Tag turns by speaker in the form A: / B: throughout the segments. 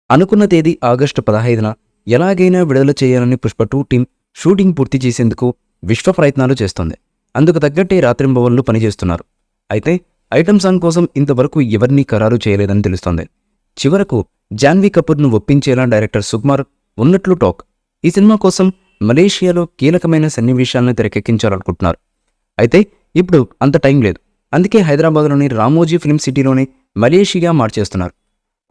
A: అనుకున్న తేదీ ఆగస్టు 15న ఎలాగైనా విడుదల చేయాలని పుష్ప 2 టీం షూటింగ్ పూర్తి చేసేందుకు విశ్వ ప్రయత్నాలు చేస్తోంది. అందుకు తగ్గట్టే రాత్రింబవళ్లు పనిచేస్తున్నారు. అయితే ఐటమ్ సాంగ్ కోసం ఇంతవరకు ఎవరినీ ఖరారు చేయలేదని తెలుస్తోంది. చివరకు జాన్వీ కపూర్ను ఒప్పించేలా డైరెక్టర్ సుకుమార్ ఉన్నట్లు టాక్. ఈ సినిమా కోసం మలేషియాలో కీలకమైన సన్నివేశాలను తెరకెక్కించాలనుకుంటున్నారు. అయితే ఇప్పుడు అంత టైం లేదు. అందుకే హైదరాబాద్లోని రామోజీ ఫిల్మ్ సిటీలోని మలేషియా మార్చేస్తున్నారు.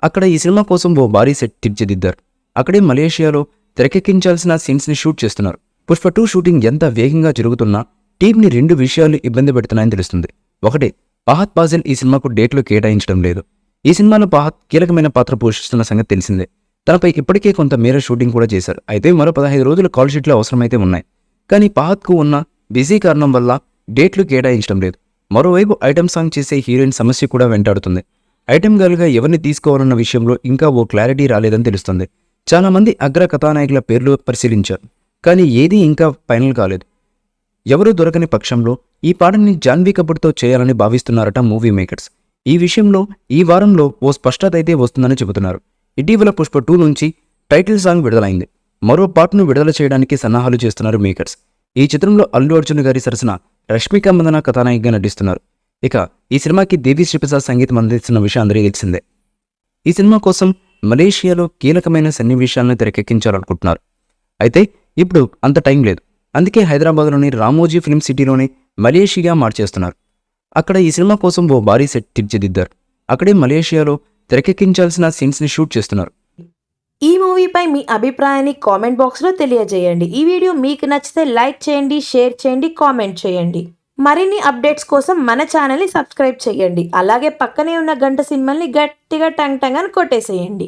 A: అక్కడ ఈ సినిమా కోసం ఓ భారీ సెట్ తీర్చిదిద్దారు. అక్కడే మలేషియాలో తెరకెక్కించాల్సిన సీన్స్ని షూట్ చేస్తున్నారు. పుష్ప 2 షూటింగ్ ఎంత వేగంగా జరుగుతున్నా టీంని 2 విషయాలు ఇబ్బంది పెడుతున్నాయని తెలుస్తుంది. ఒకటి, ఫహద్ ఫాజిల్ ఈ సినిమాకు డేట్లు కేటాయించడం లేదు. ఈ సినిమాలో ఫహద్ కీలకమైన పాత్ర పోషిస్తున్న సంగతి తెలిసిందే. తనపై ఇప్పటికే కొంత మేర షూటింగ్ కూడా చేశారు. అయితే మరో 15 రోజులు కాల్ షీట్లు అవసరమైతే ఉన్నాయి. కానీ ఫహద్కు ఉన్న బిజీ కారణం వల్ల డేట్లు కేటాయించడం లేదు. మరోవైపు ఐటమ్ సాంగ్ చేసే హీరోయిన్ సమస్య కూడా వెంటాడుతుంది. ఐటమ్ గర్ల్గా ఎవరిని తీసుకోవాలన్న విషయంలో ఇంకా ఓ క్లారిటీ రాలేదని తెలుస్తుంది. చాలామంది అగ్ర కథానాయకుల పేర్లు పరిశీలించారు. కానీ ఏదీ ఇంకా ఫైనల్ కాలేదు. ఎవరూ దొరకని పక్షంలో ఈ పాటని జాన్వీ కపూర్తో చేయాలని భావిస్తున్నారట మూవీ మేకర్స్. ఈ విషయంలో ఈ వారంలో ఓ స్పష్టత అయితే వస్తుందని చెబుతున్నారు. ఇటీవల పుష్ప 2 నుంచి టైటిల్ సాంగ్ విడుదలైంది. మరో పాటను విడుదల చేయడానికి సన్నాహాలు చేస్తున్నారు మేకర్స్. ఈ చిత్రంలో అల్లు అర్జున్ గారి సరసన రష్మిక మందన కథానాయికగా నటిస్తున్నారు. ఇక ఈ సినిమాకి దేవి శ్రీప్రసాద్ సంగీతం అందిస్తున్న విషయం అందరికీ తెలిసిందే. ఈ సినిమా కోసం మలేషియాలో కీలకమైన సన్నివేశాలను తెరకెక్కించాలనుకుంటున్నారు. అయితే ఇప్పుడు అంత టైం లేదు. అందుకే హైదరాబాద్లోని రామోజీ ఫిల్మ్ సిటీలోని మలేషియా మార్చేస్తున్నారు. అక్కడ ఈ సినిమా కోసం ఓ భారీ సెట్ తీర్చిదిద్దారు. అక్కడే మలేషియాలో తెరకెక్కించాల్సిన సీన్స్ని షూట్ చేస్తున్నారు.
B: ఈ మూవీపై మీ అభిప్రాయాన్ని కామెంట్ బాక్స్లో తెలియజేయండి. ఈ వీడియో మీకు నచ్చితే లైక్ చేయండి, షేర్ చేయండి, కామెంట్ చేయండి. మరిన్ని అప్డేట్స్ కోసం మన ఛానల్ని సబ్స్క్రైబ్ చేయండి. అలాగే పక్కనే ఉన్న గంట సింబల్ని గట్టిగా టంగ్ టంగ్ అని కొట్టేసేయండి.